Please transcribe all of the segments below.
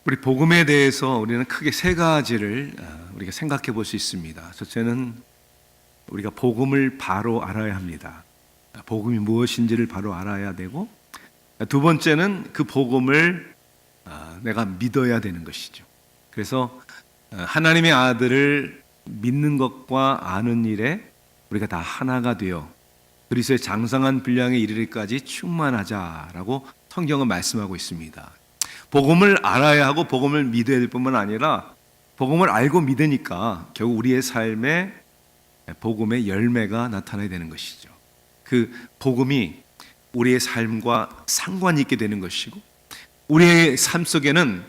우리 복음에 대해서 우리는 크게 세 가지를 우리가 생각해 볼 수 있습니다. 첫째는 우리가 복음을 바로 알아야 합니다. 복음이 무엇인지를 바로 알아야 되고, 두 번째는 그 복음을 내가 믿어야 되는 것이죠. 그래서 하나님의 아들을 믿는 것과 아는 일에 우리가 다 하나가 되어 그리스도의 장성한 분량에 이르기까지 충만하자라고 성경은 말씀하고 있습니다. 복음을 알아야 하고 복음을 믿어야 될 뿐만 아니라 복음을 알고 믿으니까 결국 우리의 삶에 복음의 열매가 나타나야 되는 것이죠. 그 복음이 우리의 삶과 상관이 있게 되는 것이고, 우리의 삶 속에는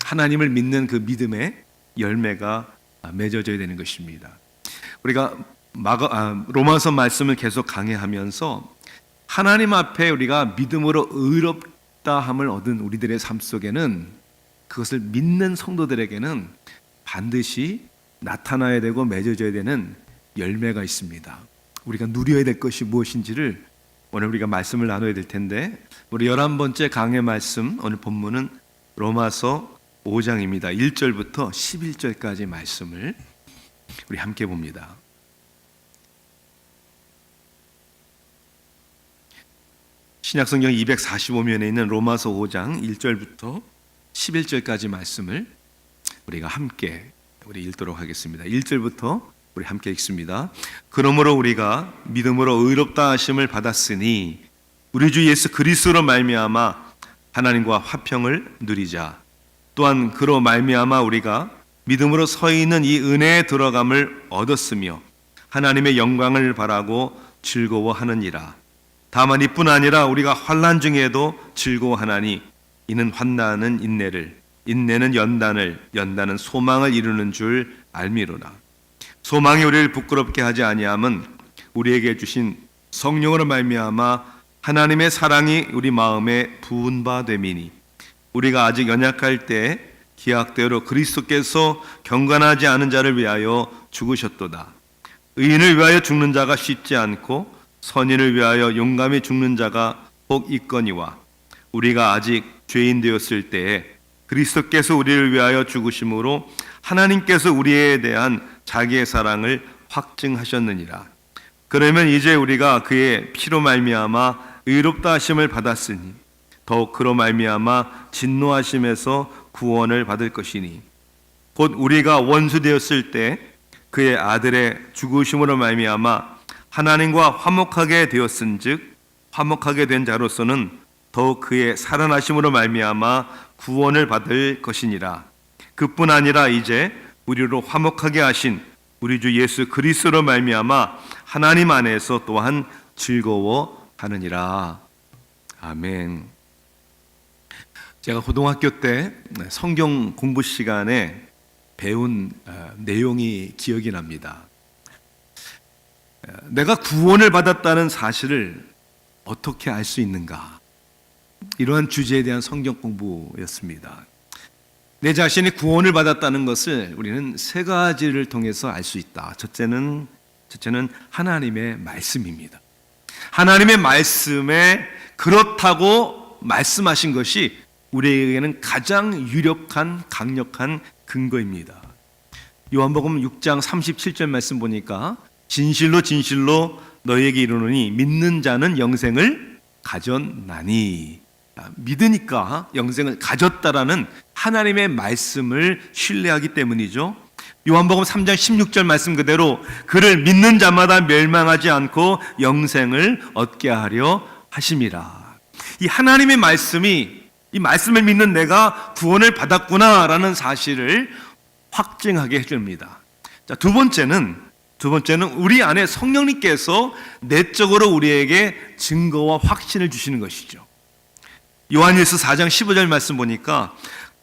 하나님을 믿는 그 믿음의 열매가 맺어져야 되는 것입니다. 우리가 로마서 말씀을 계속 강해하면서 하나님 앞에 우리가 믿음으로 의롭다함을 얻은 우리들의 삶 속에는 그것을 믿는 성도들에게는 반드시 나타나야 되고 맺어져야 되는 열매가 있습니다. 우리가 누려야 될 것이 무엇인지를 오늘 우리가 말씀을 나눠야 될 텐데, 우리 11번째 강해 말씀, 오늘 본문은 로마서 5장입니다. 1절부터 11절까지 말씀을 우리 함께 봅니다. 신약성경 245면에 있는 로마서 5장 1절부터 11절까지 말씀을 우리가 함께 읽도록 하겠습니다. 1절부터 우리 함께 읽습니다. 그러므로 우리가 믿음으로 의롭다 하심을 받았으니 우리 주 예수 그리스도로 말미암아 하나님과 화평을 누리자. 또한 그로 말미암아 우리가 믿음으로 서 있는 이 은혜에 들어감을 얻었으며 하나님의 영광을 바라고 즐거워하느니라. 다만 이뿐 아니라 우리가 환난 중에도 즐거워하나니 이는 환난은 인내를, 인내는 연단을, 연단은 소망을 이루는 줄 알미로라. 소망이 우리를 부끄럽게 하지 아니함은 우리에게 주신 성령으로 말미암아 하나님의 사랑이 우리 마음에 부은 바 됨이니 우리가 아직 연약할 때 기약대로 그리스도께서 경건하지 않은 자를 위하여 죽으셨도다. 의인을 위하여 죽는 자가 쉽지 않고 선인을 위하여 용감히 죽는 자가 혹 있거니와 우리가 아직 죄인 되었을 때에 그리스도께서 우리를 위하여 죽으심으로 하나님께서 우리에 대한 자기의 사랑을 확증하셨느니라. 그러면 이제 우리가 그의 피로 말미암아 의롭다 하심을 받았으니 더욱 그로 말미암아 진노하심에서 구원을 받을 것이니 곧 우리가 원수 되었을 때 그의 아들의 죽으심으로 말미암아 하나님과 화목하게 되었은즉 화목하게 된 자로서는 더욱 그의 살아나심으로 말미암아 구원을 받을 것이니라. 그뿐 아니라 이제 우리로 화목하게 하신 우리 주 예수 그리스도로 말미암아 하나님 안에서 또한 즐거워하느니라. 아멘. 제가 고등학교 때 성경 공부 시간에 배운 내용이 기억이 납니다. 내가 구원을 받았다는 사실을 어떻게 알 수 있는가? 이러한 주제에 대한 성경 공부였습니다. 내 자신이 구원을 받았다는 것을 우리는 세 가지를 통해서 알 수 있다. 첫째는 하나님의 말씀입니다. 하나님의 말씀에 그렇다고 말씀하신 것이 우리에게는 가장 유력한 강력한 근거입니다. 요한복음 6장 37절 말씀 보니까 진실로 진실로 너희에게 이르노니 믿는 자는 영생을 가졌나니. 믿으니까 영생을 가졌다라는 하나님의 말씀을 신뢰하기 때문이죠. 요한복음 3장 16절 말씀 그대로 그를 믿는 자마다 멸망하지 않고 영생을 얻게 하려 하심이라. 이 하나님의 말씀이, 이 말씀을 믿는 내가 구원을 받았구나라는 사실을 확증하게 해줍니다. 자, 두 번째는 우리 안에 성령님께서 내적으로 우리에게 증거와 확신을 주시는 것이죠. 요한일서 4장 15절 말씀 보니까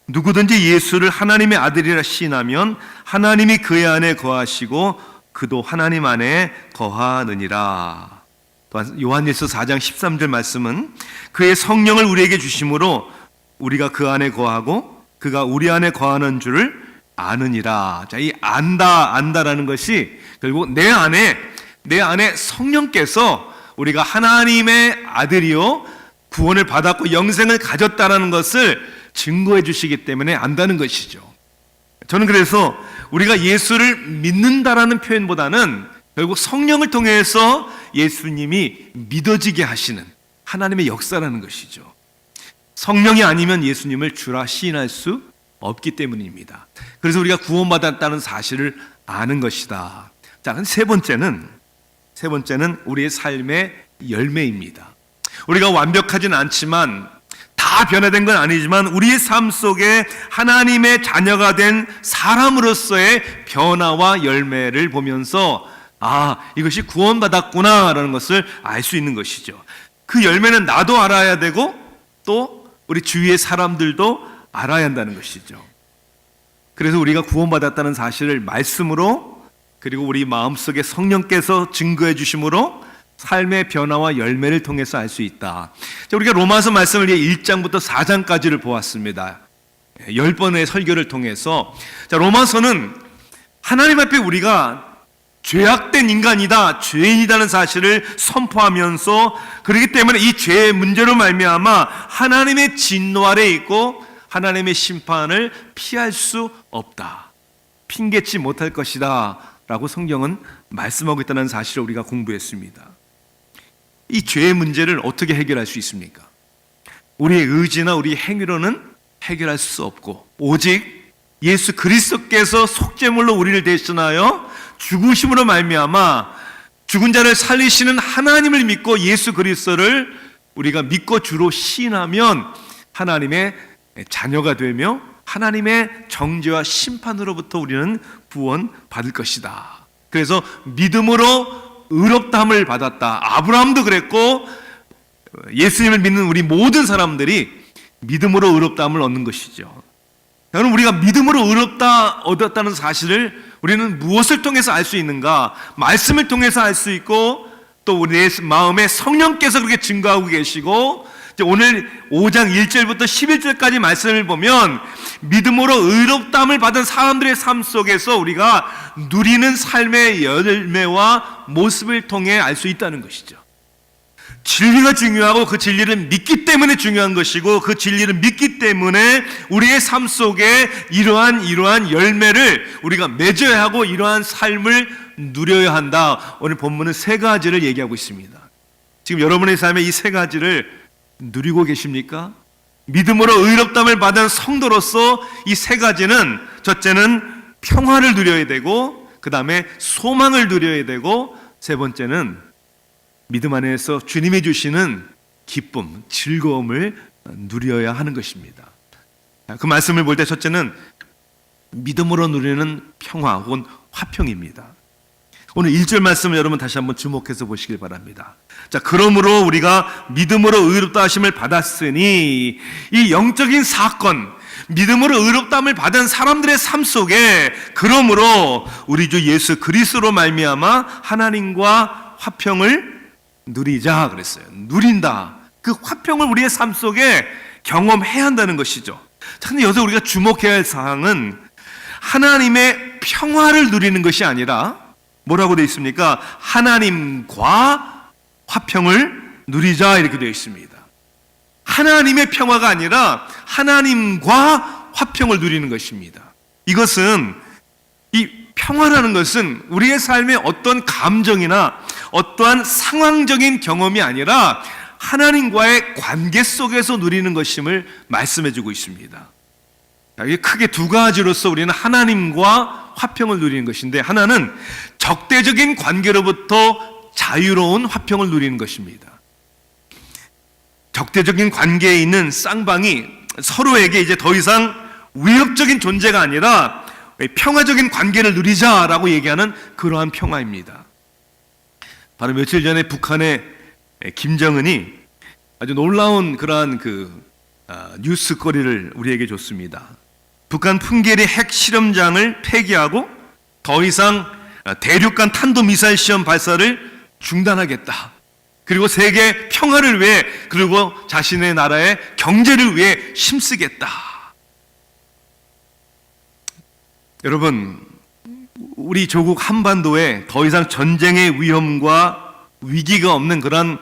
누구든지 예수를 하나님의 아들이라 시인하면 하나님이 그의 안에 거하시고 그도 하나님 안에 거하느니라. 또한 요한일서 4장 13절 말씀은 그의 성령을 우리에게 주심으로 우리가 그 안에 거하고 그가 우리 안에 거하는 줄을 아느니라. 자, 이 안다라는 것이 결국 내 안에 성령께서 우리가 하나님의 아들이요 구원을 받았고 영생을 가졌다라는 것을 증거해 주시기 때문에 안다는 것이죠. 저는 그래서 우리가 예수를 믿는다라는 표현보다는 결국 성령을 통해서 예수님이 믿어지게 하시는 하나님의 역사라는 것이죠. 성령이 아니면 예수님을 주라 시인할 수 없기 때문입니다. 그래서 우리가 구원받았다는 사실을 아는 것이다. 자, 세 번째는 우리의 삶의 열매입니다. 우리가 완벽하진 않지만, 다 변화된 건 아니지만, 우리의 삶 속에 하나님의 자녀가 된 사람으로서의 변화와 열매를 보면서 이것이 구원받았구나라는 것을 알 수 있는 것이죠. 그 열매는 나도 알아야 되고 또 우리 주위의 사람들도 알아야 한다는 것이죠. 그래서 우리가 구원받았다는 사실을 말씀으로, 그리고 우리 마음속에 성령께서 증거해 주심으로 삶의 변화와 열매를 통해서 알 수 있다. 우리가 로마서 말씀을 1장부터 4장까지를 보았습니다. 10번의 설교를 통해서. 로마서는 하나님 앞에 우리가 죄악된 인간이다, 죄인이라는 사실을 선포하면서, 그렇기 때문에 이 죄의 문제로 말미암아 하나님의 진노 아래 있고 하나님의 심판을 피할 수 없다, 핑계치 못할 것이다 라고 성경은 말씀하고 있다는 사실을 우리가 공부했습니다. 이 죄의 문제를 어떻게 해결할 수 있습니까? 우리의 의지나 우리 행위로는 해결할 수 없고, 오직 예수 그리스도께서 속죄물로 우리를 대신하여 죽으심으로 말미암아 죽은 자를 살리시는 하나님을 믿고 예수 그리스도를 우리가 믿고 주로 시인하면 하나님의 자녀가 되며 하나님의 정죄와 심판으로부터 우리는 구원받을 것이다. 그래서 믿음으로 의롭다함을 받았다. 아브라함도 그랬고 예수님을 믿는 우리 모든 사람들이 믿음으로 의롭다함을 얻는 것이죠. 여러분, 우리가 믿음으로 얻었다는 사실을 우리는 무엇을 통해서 알 수 있는가? 말씀을 통해서 알 수 있고, 또 우리의 마음에 성령께서 그렇게 증거하고 계시고, 오늘 5장 1절부터 11절까지 말씀을 보면 믿음으로 의롭다함을 받은 사람들의 삶 속에서 우리가 누리는 삶의 열매와 모습을 통해 알 수 있다는 것이죠. 진리가 중요하고 그 진리를 믿기 때문에 중요한 것이고, 그 진리를 믿기 때문에 우리의 삶 속에 이러한 열매를 우리가 맺어야 하고 이러한 삶을 누려야 한다. 오늘 본문은 세 가지를 얘기하고 있습니다. 지금 여러분의 삶에 이 세 가지를 누리고 계십니까? 믿음으로 의롭다함을 받은 성도로서 이 세 가지는, 첫째는 평화를 누려야 되고, 그 다음에 소망을 누려야 되고, 세 번째는 믿음 안에서 주님이 주시는 기쁨, 즐거움을 누려야 하는 것입니다. 그 말씀을 볼 때 첫째는 믿음으로 누리는 평화 혹은 화평입니다. 오늘 1절 말씀을 여러분 다시 한번 주목해서 보시길 바랍니다. 자, 그러므로 우리가 믿음으로 의롭다 하심을 받았으니, 이 영적인 사건, 믿음으로 의롭다함을 받은 사람들의 삶 속에 그러므로 우리 주 예수 그리스도로 말미암아 하나님과 화평을 누리자 그랬어요. 누린다. 그 화평을 우리의 삶 속에 경험해야 한다는 것이죠. 근데 여기서 우리가 주목해야 할 사항은 하나님의 평화를 누리는 것이 아니라 뭐라고 되어 있습니까? 하나님과 화평을 누리자 이렇게 되어 있습니다. 하나님의 평화가 아니라 하나님과 화평을 누리는 것입니다. 이것은, 이 평화라는 것은 우리의 삶의 어떤 감정이나 어떠한 상황적인 경험이 아니라 하나님과의 관계 속에서 누리는 것임을 말씀해주고 있습니다. 이게 크게 두 가지로서 우리는 하나님과 화평을 누리는 것인데, 하나는 적대적인 관계로부터 자유로운 화평을 누리는 것입니다. 적대적인 관계에 있는 쌍방이 서로에게 이제 더 이상 위협적인 존재가 아니라 평화적인 관계를 누리자라고 얘기하는 그러한 평화입니다. 바로 며칠 전에 북한의 김정은이 아주 놀라운 그러한 뉴스거리를 우리에게 줬습니다. 북한 풍계리 핵 실험장을 폐기하고 더 이상 대륙간 탄도미사일 시험 발사를 중단하겠다. 그리고 세계 평화를 위해, 그리고 자신의 나라의 경제를 위해 힘쓰겠다. 여러분, 우리 조국 한반도에 더 이상 전쟁의 위험과 위기가 없는 그런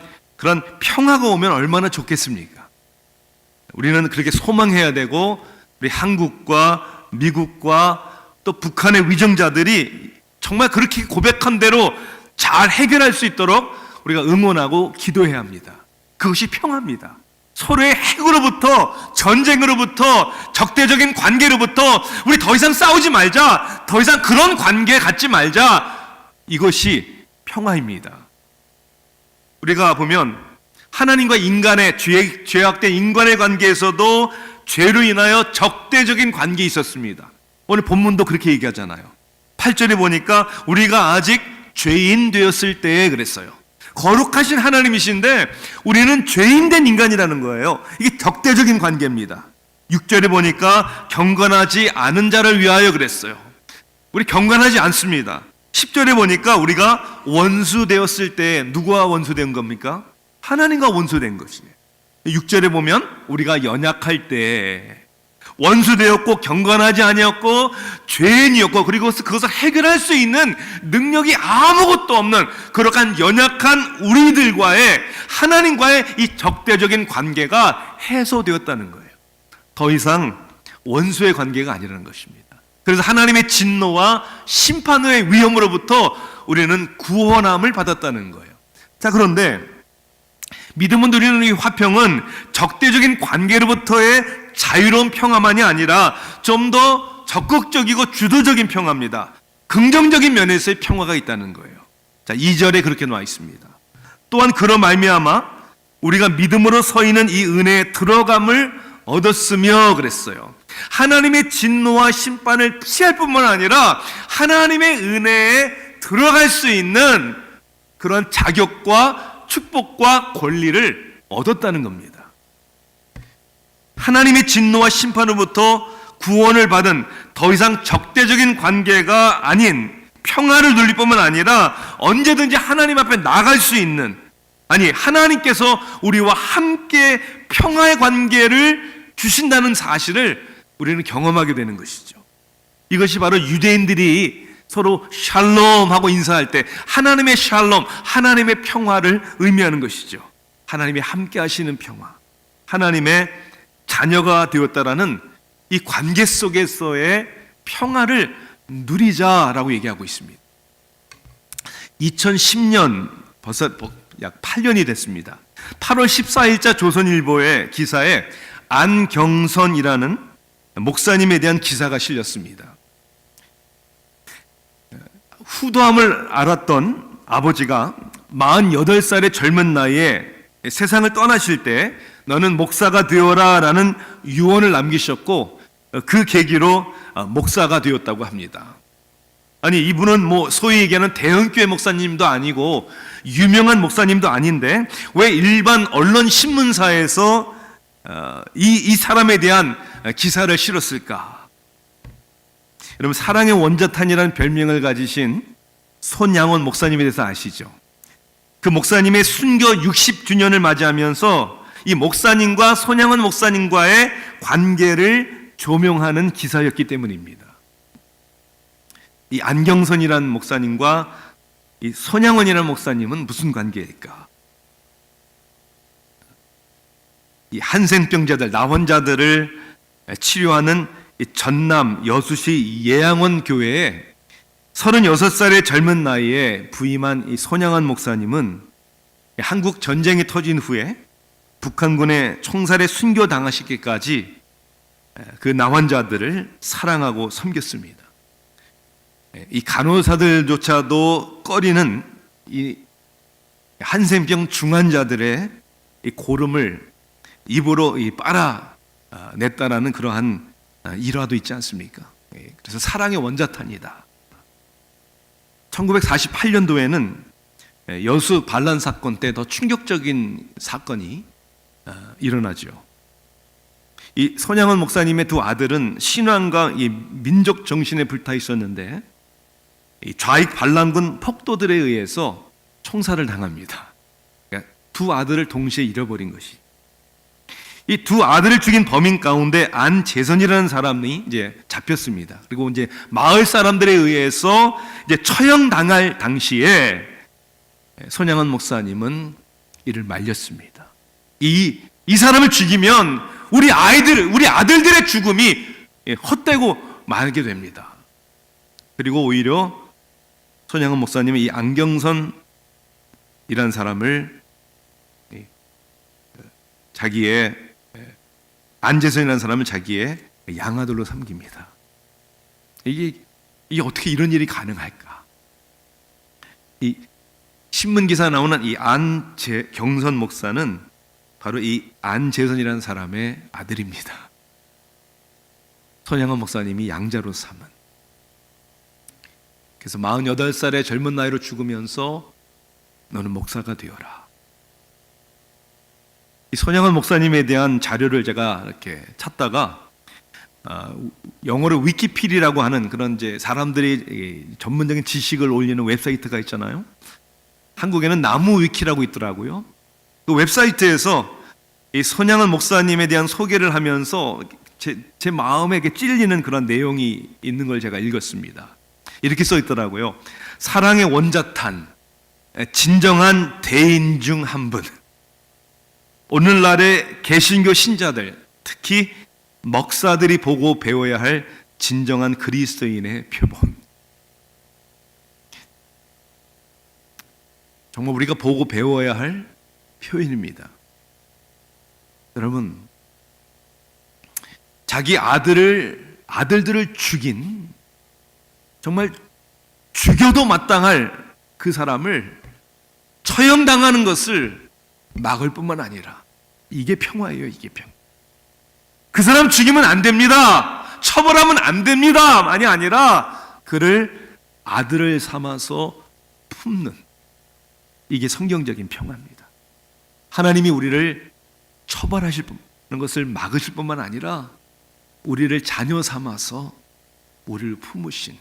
평화가 오면 얼마나 좋겠습니까? 우리는 그렇게 소망해야 되고, 우리 한국과 미국과 또 북한의 위정자들이 정말 그렇게 고백한 대로 잘 해결할 수 있도록 우리가 응원하고 기도해야 합니다. 그것이 평화입니다. 서로의 핵으로부터, 전쟁으로부터, 적대적인 관계로부터 우리 더 이상 싸우지 말자, 더 이상 그런 관계 갖지 말자, 이것이 평화입니다. 우리가 보면 하나님과 인간의 죄악된 인간의 관계에서도 죄로 인하여 적대적인 관계에 있었습니다. 오늘 본문도 그렇게 얘기하잖아요. 8절에 보니까 우리가 아직 죄인 되었을 때에 그랬어요. 거룩하신 하나님이신데 우리는 죄인된 인간이라는 거예요. 이게 적대적인 관계입니다. 6절에 보니까 경건하지 않은 자를 위하여 그랬어요. 우리 경건하지 않습니다. 10절에 보니까 우리가 원수 되었을 때 누구와 원수된 겁니까? 하나님과 원수된 것이에요. 6절에 보면 우리가 연약할 때 원수되었고 경건하지 아니었고 죄인이었고, 그리고 그것을 해결할 수 있는 능력이 아무것도 없는 그러한 연약한 우리들과의 하나님과의 이 적대적인 관계가 해소되었다는 거예요. 더 이상 원수의 관계가 아니라는 것입니다. 그래서 하나님의 진노와 심판의 위험으로부터 우리는 구원함을 받았다는 거예요. 자, 그런데 믿음을 누리는 이 화평은 적대적인 관계로부터의 자유로운 평화만이 아니라 좀 더 적극적이고 주도적인 평화입니다. 긍정적인 면에서의 평화가 있다는 거예요. 자, 2절에 그렇게 나와 있습니다. 또한 그로 말미암아 우리가 믿음으로 서 있는 이 은혜에 들어감을 얻었으며 그랬어요. 하나님의 진노와 심판을 피할 뿐만 아니라 하나님의 은혜에 들어갈 수 있는 그런 자격과 축복과 권리를 얻었다는 겁니다. 하나님의 진노와 심판으로부터 구원을 받은 더 이상 적대적인 관계가 아닌 평화를 누릴 뿐만 아니라 언제든지 하나님 앞에 나갈 수 있는, 아니 하나님께서 우리와 함께 평화의 관계를 주신다는 사실을 우리는 경험하게 되는 것이죠. 이것이 바로 유대인들이 서로 샬롬 하고 인사할 때 하나님의 샬롬, 하나님의 평화를 의미하는 것이죠. 하나님이 함께 하시는 평화, 하나님의 자녀가 되었다라는 이 관계 속에서의 평화를 누리자라고 얘기하고 있습니다. 2010년 벌써 약 8년이 됐습니다. 8월 14일자 조선일보의 기사에 안경선이라는 목사님에 대한 기사가 실렸습니다. 후도함을 알았던 아버지가 48살의 젊은 나이에 세상을 떠나실 때 너는 목사가 되어라 라는 유언을 남기셨고, 그 계기로 목사가 되었다고 합니다. 아니, 이분은 소위 얘기하는 대형교회 목사님도 아니고 유명한 목사님도 아닌데 왜 일반 언론 신문사에서 이 사람에 대한 기사를 실었을까? 여러분, 사랑의 원자탄이라는 별명을 가지신 손양원 목사님에 대해서 아시죠? 그 목사님의 순교 60주년을 맞이하면서 이 목사님과 손양원 목사님과의 관계를 조명하는 기사였기 때문입니다. 이 안경선이라는 목사님과 이 손양원이라는 목사님은 무슨 관계일까? 이 한센병자들, 나원자들을 치료하는 이 전남 여수시 예양원 교회에 36살의 젊은 나이에 부임한 이 손양원 목사님은 한국 전쟁이 터진 후에 북한군의 총살에 순교당하시기까지 그 나환자들을 사랑하고 섬겼습니다. 이 간호사들조차도 꺼리는 이 한센병 중환자들의 이 고름을 입으로 빨아냈다라는 그러한 일화도 있지 않습니까? 그래서 사랑의 원자탄이다. 1948년도에는 여수 반란 사건 때 더 충격적인 사건이 일어나죠. 이 손양원 목사님의 두 아들은 신앙과 이 민족 정신에 불타 있었는데 이 좌익 반란군 폭도들에 의해서 총살을 당합니다. 그러니까 두 아들을 동시에 잃어버린 것이. 이 두 아들을 죽인 범인 가운데 안재선이라는 사람이 이제 잡혔습니다. 그리고 이제 마을 사람들에 의해서 이제 처형당할 당시에 손양원 목사님은 이를 말렸습니다. 이 사람을 죽이면 우리 아들들의 죽음이 헛되고 말게 됩니다. 그리고 오히려 손양원 목사님은 이 안경선이라는 사람을 자기의 안재선이라는 사람을 자기의 양아들로 삼깁니다. 이게 어떻게 이런 일이 가능할까? 이 신문 기사 나오는 이 안경선 목사는 바로 이 안재선이라는 사람의 아들입니다. 손양원 목사님이 양자로 삼은. 그래서 48살의 젊은 나이로 죽으면서 너는 목사가 되어라. 이 손양원 목사님에 대한 자료를 제가 이렇게 찾다가 영어로 위키피디라고 하는 그런 이제 사람들이 전문적인 지식을 올리는 웹사이트가 있잖아요. 한국에는 나무 위키라고 있더라고요. 그 웹사이트에서 이 손양원 목사님에 대한 소개를 하면서 제 마음에 찔리는 그런 내용이 있는 걸 제가 읽었습니다. 이렇게 써 있더라고요. 사랑의 원자탄, 진정한 대인 중 한 분. 오늘날의 개신교 신자들, 특히 목사들이 보고 배워야 할 진정한 그리스도인의 표본. 정말 우리가 보고 배워야 할 표현입니다. 여러분, 자기 아들들을 죽인, 정말 죽여도 마땅할 그 사람을 처형당하는 것을 막을 뿐만 아니라 이게 평화예요. 이게 평화. 그 사람 죽이면 안 됩니다. 처벌하면 안 됩니다. 만이 아니라 그를 아들을 삼아서 품는, 이게 성경적인 평화입니다. 하나님이 우리를 처벌하실 것을 막으실 뿐만 아니라 우리를 자녀 삼아서 우리를 품으신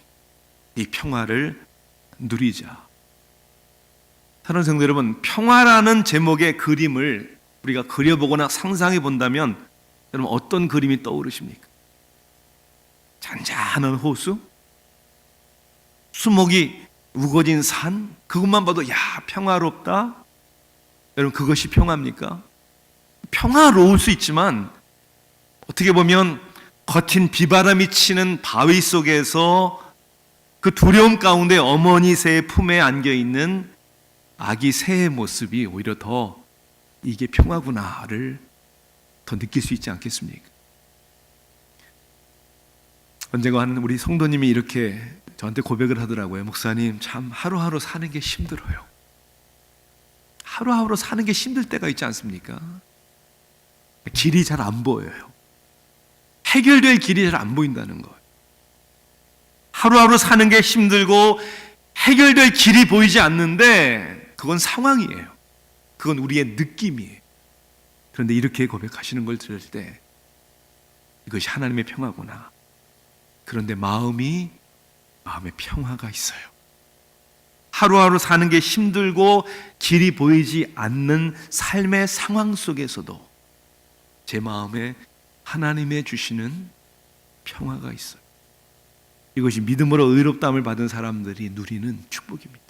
이 평화를 누리자. 사랑하는 성도 여러분, 평화라는 제목의 그림을 우리가 그려보거나 상상해 본다면 여러분 어떤 그림이 떠오르십니까? 잔잔한 호수? 수목이 우거진 산? 그것만 봐도 야, 평화롭다? 여러분, 그것이 평화입니까? 평화로울 수 있지만 어떻게 보면 거친 비바람이 치는 바위 속에서 그 두려움 가운데 어머니 새의 품에 안겨있는 아기 새의 모습이 오히려 더 이게 평화구나를 더 느낄 수 있지 않겠습니까? 언젠가 하는 우리 성도님이 이렇게 저한테 고백을 하더라고요. 목사님, 참 하루하루 사는 게 힘들어요. 하루하루 사는 게 힘들 때가 있지 않습니까? 길이 잘 안 보여요. 해결될 길이 잘 안 보인다는 거예요. 하루하루 사는 게 힘들고 해결될 길이 보이지 않는데 그건 상황이에요. 그건 우리의 느낌이에요. 그런데 이렇게 고백하시는 걸 들을 때 이것이 하나님의 평화구나. 그런데 마음에 평화가 있어요. 하루하루 사는 게 힘들고 길이 보이지 않는 삶의 상황 속에서도 제 마음에 하나님의 주시는 평화가 있어요. 이것이 믿음으로 의롭다함을 받은 사람들이 누리는 축복입니다.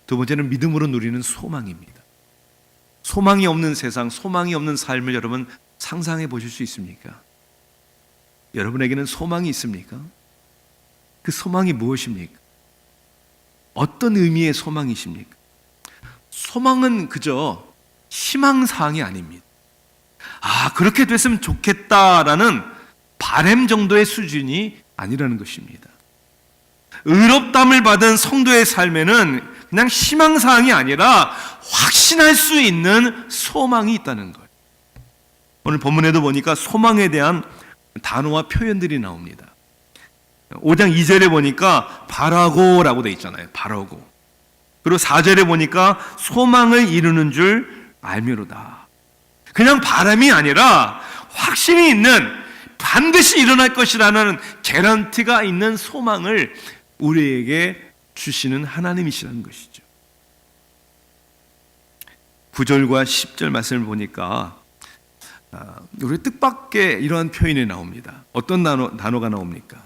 두 번째는 믿음으로 누리는 소망입니다. 소망이 없는 세상, 소망이 없는 삶을 여러분 상상해 보실 수 있습니까? 여러분에게는 소망이 있습니까? 그 소망이 무엇입니까? 어떤 의미의 소망이십니까? 소망은 그저 희망사항이 아닙니다. 그렇게 됐으면 좋겠다라는 바람 정도의 수준이 아니라는 것입니다. 의롭다함을 받은 성도의 삶에는 그냥 희망사항이 아니라 확신할 수 있는 소망이 있다는 거예요. 오늘 본문에도 보니까 소망에 대한 단어와 표현들이 나옵니다. 5장 2절에 보니까 바라고라고 되어 있잖아요. 바라고. 그리고 4절에 보니까 소망을 이루는 줄 알미로다. 그냥 바람이 아니라 확신이 있는, 반드시 일어날 것이라는 개런티가 있는 소망을 우리에게 주시는 하나님이시라는 것이죠. 9절과 10절 말씀을 보니까 우리 뜻밖의 이러한 표현이 나옵니다. 어떤 단어가 나옵니까?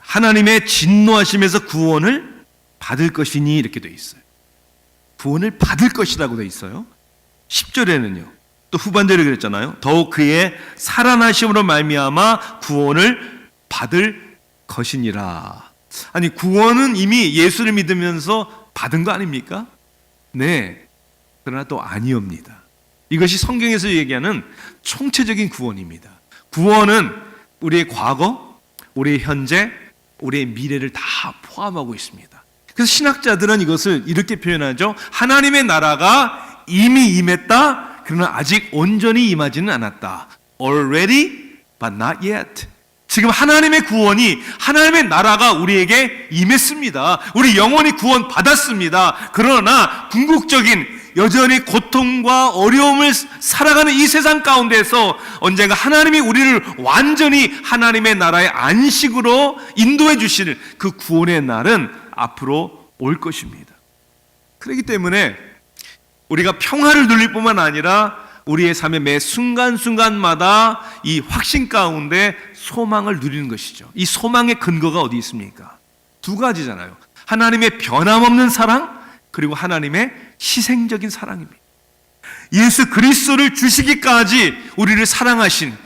하나님의 진노하심에서 구원을 받을 것이니 이렇게 되어 있어요. 구원을 받을 것이라고 되어 있어요. 10절에는요. 또 후반절에 그랬잖아요. 더욱 그의 살아나심으로 말미암아 구원을 받을 것이니라. 아니, 구원은 이미 예수를 믿으면서 받은 거 아닙니까? 네. 그러나 또 아니옵니다. 이것이 성경에서 얘기하는 총체적인 구원입니다. 구원은 우리의 과거, 우리의 현재, 우리의 미래를 다 포함하고 있습니다. 그래서 신학자들은 이것을 이렇게 표현하죠. 하나님의 나라가 이미 임했다. 그러나 아직 온전히 임하지는 않았다. Already, but not yet. 지금 하나님의 구원이, 하나님의 나라가 우리에게 임했습니다. 우리 영혼이 구원 받았습니다. 그러나 궁극적인 여전히 고통과 어려움을 살아가는 이 세상 가운데서 언젠가 하나님이 우리를 완전히 하나님의 나라의 안식으로 인도해 주실 그 구원의 날은 앞으로 올 것입니다. 그렇기 때문에 우리가 평화를 누릴 뿐만 아니라 우리의 삶의 매 순간순간마다 이 확신 가운데 소망을 누리는 것이죠. 이 소망의 근거가 어디 있습니까? 두 가지잖아요. 하나님의 변함없는 사랑, 그리고 하나님의 희생적인 사랑입니다. 예수 그리스도를 주시기까지 우리를 사랑하신,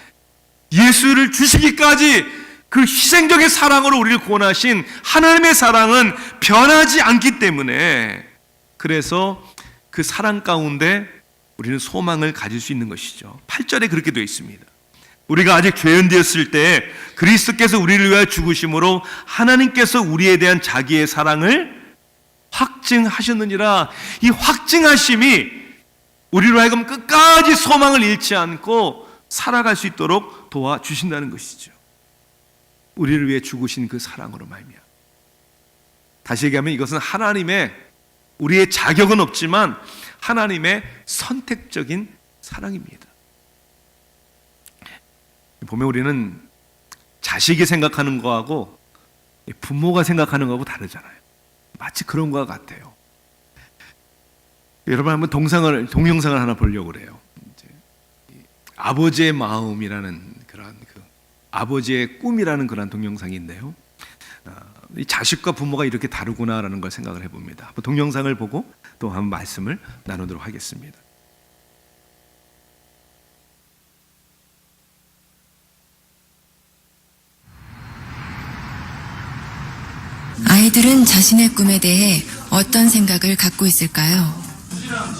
예수를 주시기까지 그 희생적인 사랑으로 우리를 구원하신 하나님의 사랑은 변하지 않기 때문에, 그래서 그 사랑 가운데 우리는 소망을 가질 수 있는 것이죠. 8절에 그렇게 되어 있습니다. 우리가 아직 죄인되었을 때 그리스도께서 우리를 위하여 죽으심으로 하나님께서 우리에 대한 자기의 사랑을 확증하셨느니라. 이 확증하심이 우리로 하여금 끝까지 소망을 잃지 않고 살아갈 수 있도록 도와주신다는 것이죠. 우리를 위해 죽으신 그 사랑으로 말미암아. 다시 얘기하면 이것은 하나님의, 우리의 자격은 없지만 하나님의 선택적인 사랑입니다. 보면 우리는 자식이 생각하는 거하고 부모가 생각하는 거하고 다르잖아요. 마치 그런 것 같아요. 여러분 한번 동영상을 하나 보려고 그래요. 아버지의 마음이라는 그런 아버지의 꿈이라는 그런 동영상인데요. 이 자식과 부모가 이렇게 다르구나라는 걸 생각을 해봅니다. 동영상을 보고 또 한번 말씀을 나누도록 하겠습니다. 아이들은 자신의 꿈에 대해 어떤 생각을 갖고 있을까요?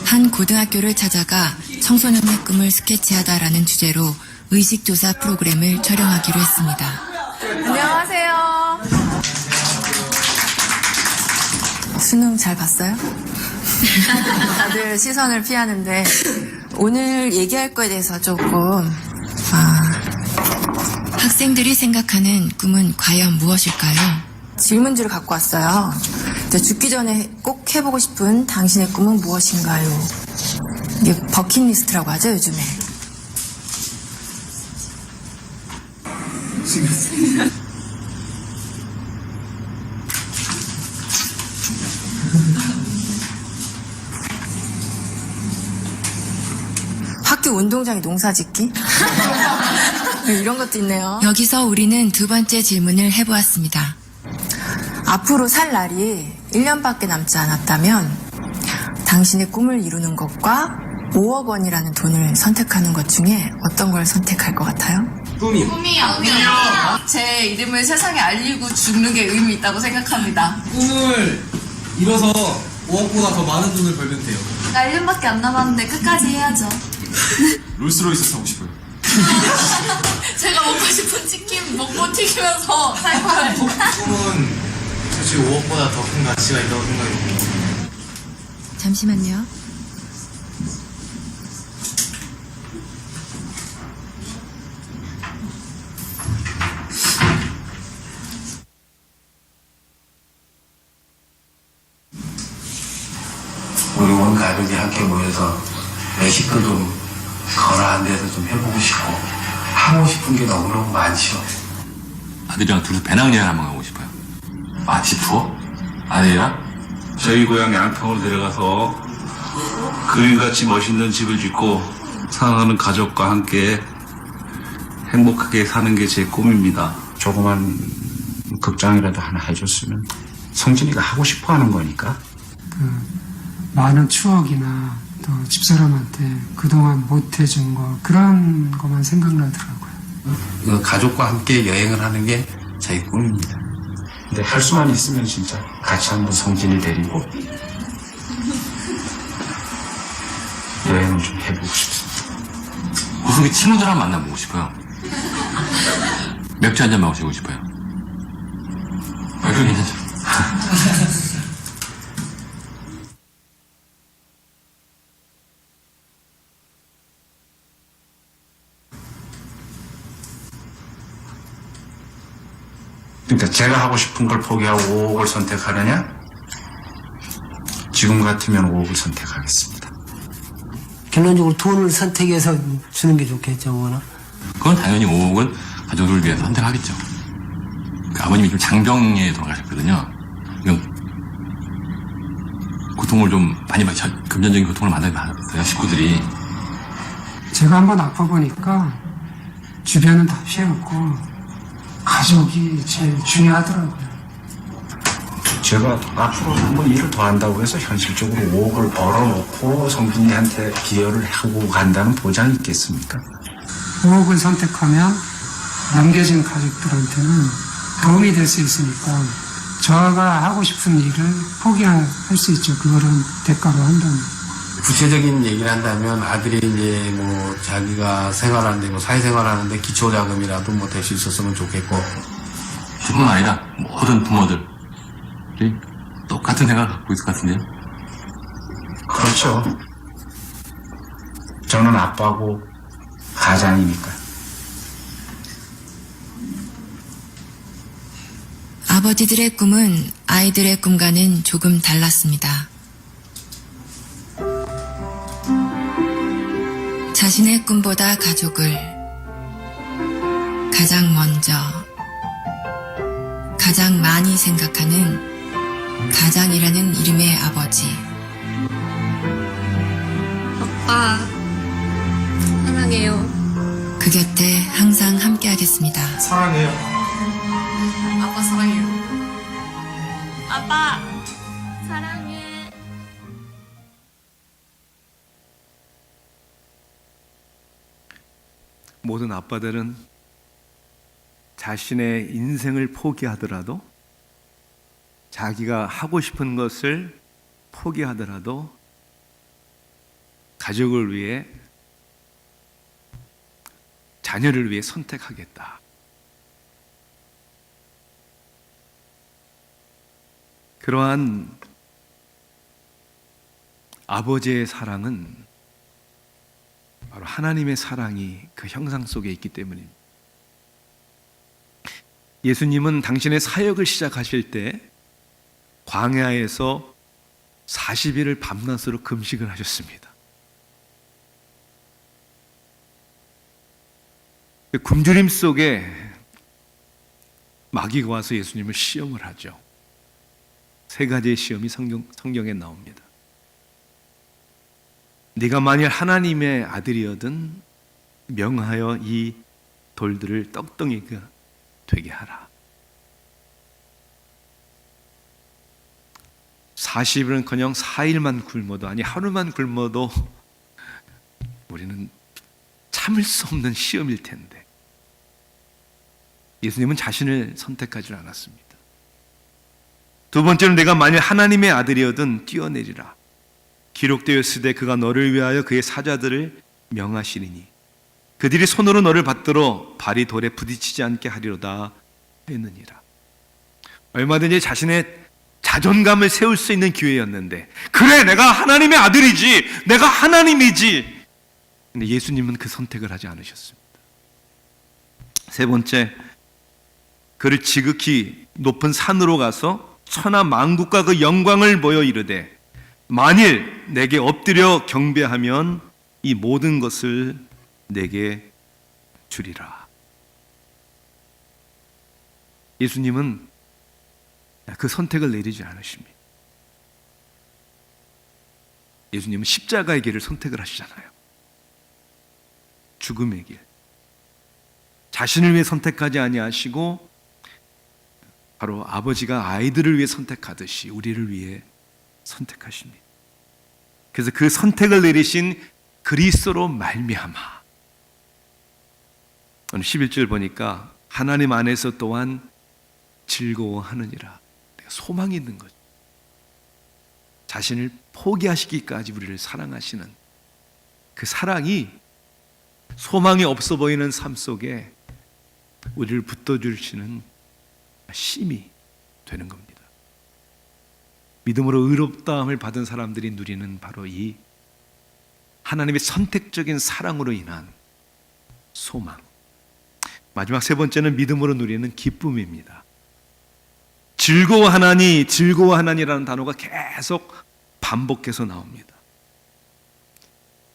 한 고등학교를 찾아가 청소년의 꿈을 스케치하다라는 주제로 의식조사 프로그램을 촬영하기로 했습니다. 안녕하세요. 수능 잘 봤어요? 다들 시선을 피하는데 오늘 얘기할 거에 대해서 조금 학생들이 생각하는 꿈은 과연 무엇일까요? 질문지를 갖고 왔어요. 죽기 전에 꼭 해보고 싶은 당신의 꿈은 무엇인가요? 이게 버킷리스트라고 하죠, 요즘에. 학교 운동장에 농사 짓기? 이런 것도 있네요. 여기서 우리는 두 번째 질문을 해보았습니다. 앞으로 살 날이 1년밖에 남지 않았다면 당신의 꿈을 이루는 것과 5억 원이라는 돈을 선택하는 것 중에 어떤 걸 선택할 것 같아요? 꿈이요. 제 이름을 세상에 알리고 죽는 게 의미 있다고 생각합니다. 꿈을 이뤄서 5억보다 더 많은 돈을 벌면 돼요. 나 1년밖에 안 남았는데 끝까지 해야죠. 롤스로이스 사고 싶어요. 제가 먹고 싶은 치킨 먹고 튀기면서 살 거예요. 꿈은 솔직히 5억보다 더 큰 가치가 있다고 생각해요. 잠시만요. 우리 온 가족이 함께 모여서 외식도 좀 거라한 데서 좀 해보고 싶고 하고 싶은 게 너무너무 많죠. 아들이랑 둘이서 배낭여행 한번 가고 싶어요. 마치 투어? 아니야? 저희 고향 양평으로 데려가서 그림같이 멋있는 집을 짓고 사랑하는 가족과 함께 행복하게 사는 게 제 꿈입니다. 조그만 극장이라도 하나 해줬으면 성진이가 하고 싶어 하는 거니까. 많은 추억이나 또 집사람한테 그동안 못 해준 거 그런 것만 생각나더라고요. 가족과 함께 여행을 하는 게 제 꿈입니다. 근데 할 수만 있으면 진짜 같이 한번 성진이 데리고 여행을 좀 해보고 싶습니다. 구석에 친구들 한번 만나보고 싶어요. 맥주 한잔 마시고 싶어요. 맥주 괜찮죠? 그러니까 제가 하고 싶은 걸 포기하고 5억을 선택하느냐? 지금 같으면 5억을 선택하겠습니다. 결론적으로 돈을 선택해서 주는 게 좋겠죠, 뭐나. 그건 당연히 5억은 가족을 위해서 선택하겠죠. 그 아버님이 좀 장병에 돌아가셨거든요. 고통을 좀 많이 받, 금전적인 고통을 많이 받았어요, 식구들이. 제가 한번 아파 보니까 주변은 다 피해 없고 가족이 제일 중요하더라고요. 제가 앞으로 한번 일을 더 한다고 해서 현실적으로 5억을 벌어놓고 성진이한테 기여를 하고 간다는 보장이 있겠습니까? 5억을 선택하면 남겨진 가족들한테는 도움이 될 수 있으니까 저가 하고 싶은 일을 포기할 수 있죠. 그거를 대가로 한다면. 구체적인 얘기를 한다면 아들이 이제 뭐 자기가 생활하는데 뭐 사회생활하는데 기초자금이라도 뭐 될 수 있었으면 좋겠고. 저뿐만 아니라 모든 부모들이 똑같은 생각을 갖고 있을 것 같은데요. 그렇죠. 저는 아빠고 가장이니까. 아버지들의 꿈은 아이들의 꿈과는 조금 달랐습니다. 자신의 꿈보다 가족을 가장 먼저, 가장 많이 생각하는 가장이라는 이름의 아버지. 아빠, 사랑해요. 그 곁에 항상 함께하겠습니다. 사랑해요. 아빠 사랑해요. 아빠, 사랑해. 모든 아빠들은 자신의 인생을 포기하더라도, 자기가 하고 싶은 것을 포기하더라도 가족을 위해, 자녀를 위해 선택하겠다. 그러한 아버지의 사랑은 바로 하나님의 사랑이 그 형상 속에 있기 때문입니다. 예수님은 당신의 사역을 시작하실 때 광야에서 40일을 밤낮으로 금식을 하셨습니다. 그 굶주림 속에 마귀가 와서 예수님을 시험을 하죠. 3가지의 시험이 성경에 나옵니다. 네가 만일 하나님의 아들이어든 명하여 이 돌들을 떡덩이가 되게 하라. 40일은커녕 4일만 굶어도, 아니 하루만 굶어도 우리는 참을 수 없는 시험일 텐데 예수님은 자신을 선택하지 않았습니다. 두 번째는 내가 만일 하나님의 아들이어든 뛰어내리라. 기록되었으되 그가 너를 위하여 그의 사자들을 명하시리니 그들이 손으로 너를 받들어 발이 돌에 부딪히지 않게 하리로다 했느니라. 얼마든지 자신의 자존감을 세울 수 있는 기회였는데, 그래 내가 하나님의 아들이지, 내가 하나님이지. 근데 예수님은 그 선택을 하지 않으셨습니다. 세 번째, 그를 지극히 높은 산으로 가서 천하 만국과 그 영광을 보여 이르되 만일 내게 엎드려 경배하면 이 모든 것을 내게 주리라. 예수님은 그 선택을 내리지 않으십니다. 예수님은 십자가의 길을 선택을 하시잖아요. 죽음의 길. 자신을 위해 선택하지 아니하시고 바로 아버지가 아이들을 위해 선택하듯이 우리를 위해 선택하십니다. 그래서 그 선택을 내리신 그리스도로 말미암아 오늘 11절 보니까 하나님 안에서 또한 즐거워하느니라. 소망이 있는 거죠. 자신을 포기하시기까지 우리를 사랑하시는 그 사랑이 소망이 없어 보이는 삶 속에 우리를 붙들어주시는 힘이 되는 겁니다. 믿음으로 의롭다함을 받은 사람들이 누리는 바로 이 하나님의 선택적인 사랑으로 인한 소망. 마지막 세 번째는 믿음으로 누리는 기쁨입니다. 즐거워하나니라는 단어가 계속 반복해서 나옵니다.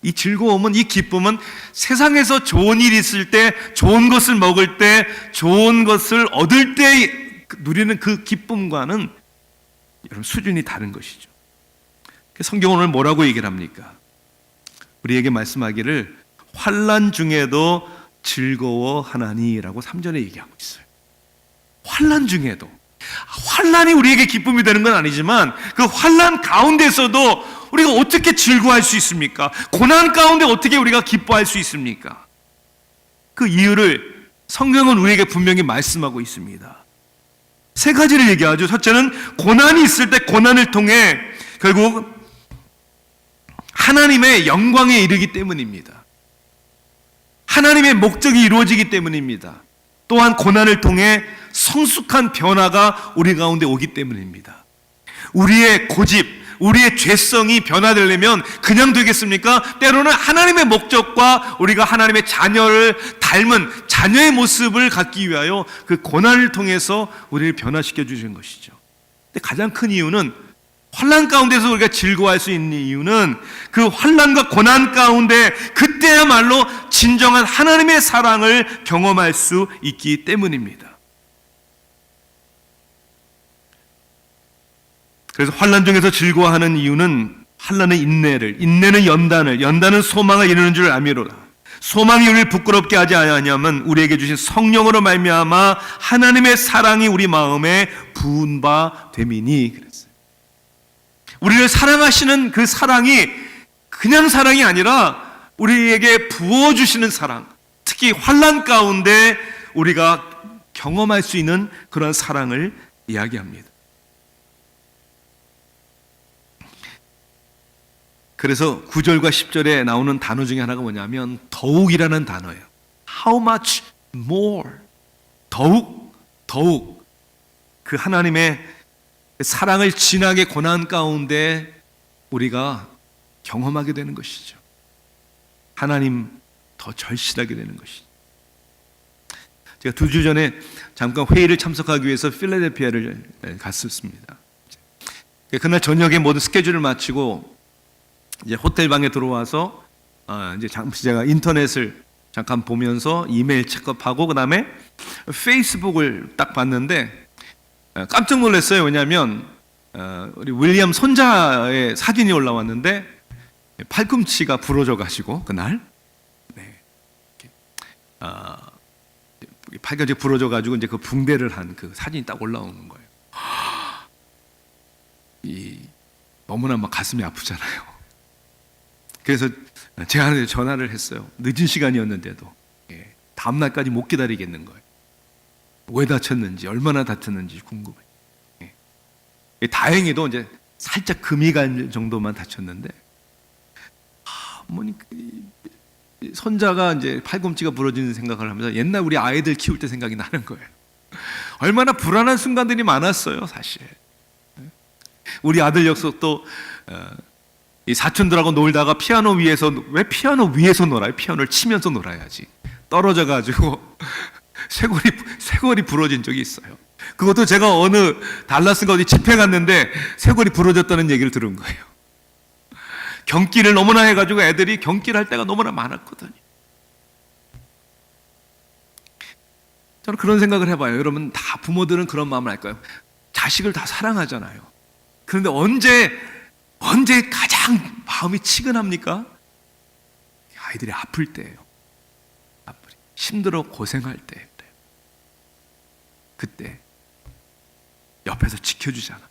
이 즐거움은, 이 기쁨은 세상에서 좋은 일이 있을 때, 좋은 것을 먹을 때, 좋은 것을 얻을 때 누리는 그 기쁨과는 여러분 수준이 다른 것이죠. 성경은 오늘 뭐라고 얘기를 합니까? 우리에게 말씀하기를 환난 중에도 즐거워하나니라고 3절에 얘기하고 있어요. 환난 중에도. 환난이 우리에게 기쁨이 되는 건 아니지만 그 환난 가운데서도 우리가 어떻게 즐거워할 수 있습니까? 고난 가운데 어떻게 우리가 기뻐할 수 있습니까? 그 이유를 성경은 우리에게 분명히 말씀하고 있습니다. 세 가지를 얘기하죠. 첫째는 고난이 있을 때 고난을 통해 결국 하나님의 영광에 이르기 때문입니다. 하나님의 목적이 이루어지기 때문입니다. 또한 고난을 통해 성숙한 변화가 우리 가운데 오기 때문입니다. 우리의 고집, 우리의 죄성이 변화되려면 그냥 되겠습니까? 때로는 하나님의 목적과 우리가 하나님의 자녀를 닮은 자녀의 모습을 갖기 위하여 그 고난을 통해서 우리를 변화시켜 주신 것이죠. 근데 가장 큰 이유는 환난 가운데서 우리가 즐거워할 수 있는 이유는 그 환난과 고난 가운데 그때야말로 진정한 하나님의 사랑을 경험할 수 있기 때문입니다. 그래서 환난 중에서 즐거워하는 이유는 환난은 인내는 연단은 소망을 이루는 줄 아미로다. 소망이 우리를 부끄럽게 하지 아니하냐면 우리에게 주신 성령으로 말미암아 하나님의 사랑이 우리 마음에 부은 바 됨이니 그랬어요. 우리를 사랑하시는 그 사랑이 그냥 사랑이 아니라 우리에게 부어주시는 사랑, 특히 환난 가운데 우리가 경험할 수 있는 그런 사랑을 이야기합니다. 그래서 9절과 10절에 나오는 단어 중에 하나가 뭐냐면 더욱이라는 단어예요. How much more? 더욱 그 하나님의 사랑을 진하게 고난 가운데 우리가 경험하게 되는 것이죠. 하나님 더 절실하게 되는 것이죠. 제가 2주 전에 잠깐 회의를 참석하기 위해서 필라델피아를 갔었습니다. 그날 저녁에 모든 스케줄을 마치고 이제 호텔 방에 들어와서 이제 잠시 제가 인터넷을 잠깐 보면서 이메일 체크업하고 그다음에 페이스북을 딱 봤는데 깜짝 놀랐어요. 왜냐하면 우리 윌리엄 손자의 사진이 올라왔는데 팔꿈치가 부러져 가지고 그날 팔꿈치 부러져 가지고 이제 그 붕대를 한 그 사진이 딱 올라오는 거예요. 너무나 막 가슴이 아프잖아요. 그래서 제가 전화를 했어요. 늦은 시간이었는데도 다음 날까지 못 기다리겠는 거예요. 왜 다쳤는지, 얼마나 다쳤는지 궁금해요. 다행히도 이제 살짝 금이 갈 정도만 다쳤는데, 손자가 이제 팔꿈치가 부러지는 생각을 하면서 옛날 우리 아이들 키울 때 생각이 나는 거예요. 얼마나 불안한 순간들이 많았어요, 사실. 우리 아들 녀석도 이 사촌들하고 놀다가 왜 피아노 위에서 놀아요? 피아노를 치면서 놀아야지. 떨어져 가지고 쇄골이 부러진 적이 있어요. 그것도 제가 어느 달라스가 어디 집회 갔는데 쇄골이 부러졌다는 얘기를 들은 거예요. 경기를 너무나 해가지고 애들이 경기를 할 때가 너무나 많았거든요. 저는 그런 생각을 해봐요. 여러분 다 부모들은 그런 마음을 할까요? 자식을 다 사랑하잖아요. 그런데 언제 가장 마음이 치근합니까? 아이들이 아플 때예요. 힘들어 고생할 때. 그때 옆에서 지켜주잖아요.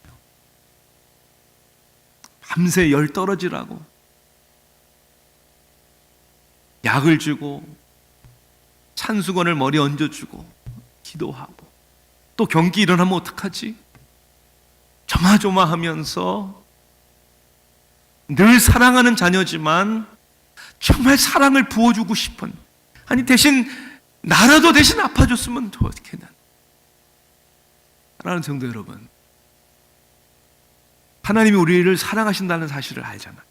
밤새 열 떨어지라고 약을 주고 찬수건을 머리에 얹어주고 기도하고 또 경기 일어나면 어떡하지? 조마조마하면서 늘 사랑하는 자녀지만 정말 사랑을 부어주고 싶은, 아니 대신 나라도 대신 아파줬으면 좋겠는 사랑하는 성도 여러분, 하나님이 우리를 사랑하신다는 사실을 알잖아요.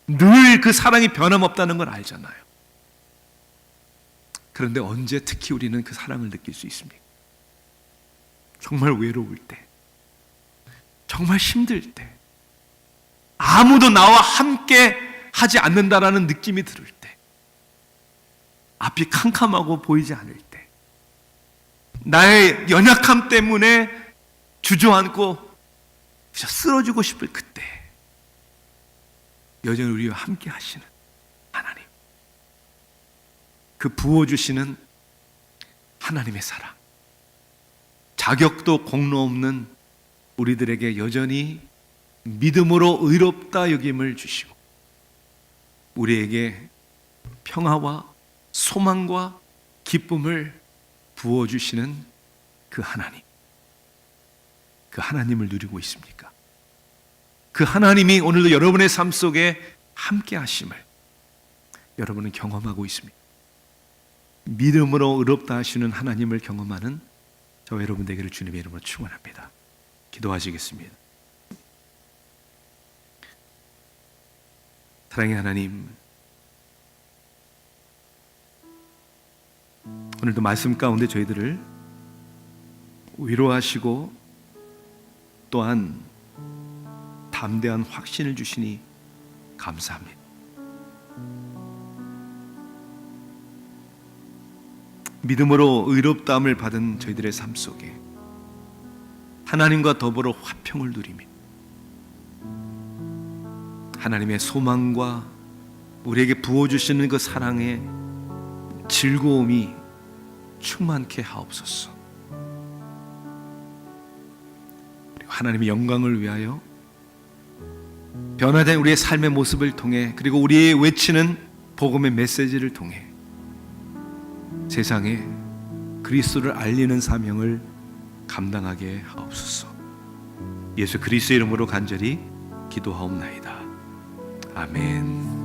늘 그 사랑이 변함없다는 걸 알잖아요. 그런데 언제 특히 우리는 그 사랑을 느낄 수 있습니까? 정말 외로울 때, 정말 힘들 때, 아무도 나와 함께 하지 않는다라는 느낌이 들을 때, 앞이 캄캄하고 보이지 않을 때, 나의 연약함 때문에 주저앉고 쓰러지고 싶을 그때, 여전히 우리와 함께 하시는 하나님, 그 부어주시는 하나님의 사랑, 자격도 공로 없는 우리들에게 여전히 믿음으로 의롭다 여김을 주시고 우리에게 평화와 소망과 기쁨을 부어주시는 그 하나님, 그 하나님을 누리고 있습니까? 그 하나님이 오늘도 여러분의 삶 속에 함께 하심을 여러분은 경험하고 있습니다. 믿음으로 의롭다 하시는 하나님을 경험하는 저와 여러분 되기를 주님의 이름으로 축원합니다. 기도하시겠습니다. 사랑의 하나님, 오늘도 말씀 가운데 저희들을 위로하시고 또한 담대한 확신을 주시니 감사합니다. 믿음으로 의롭다함을 받은 저희들의 삶 속에 하나님과 더불어 화평을 누리며 하나님의 소망과 우리에게 부어주시는 그 사랑의 즐거움이 충만케 하옵소서. 그리고 하나님의 영광을 위하여 변화된 우리의 삶의 모습을 통해, 그리고 우리의 외치는 복음의 메시지를 통해 세상에 그리스도를 알리는 사명을 감당하게 하옵소서. 예수 그리스도의 이름으로 간절히 기도하옵나이다. 아멘.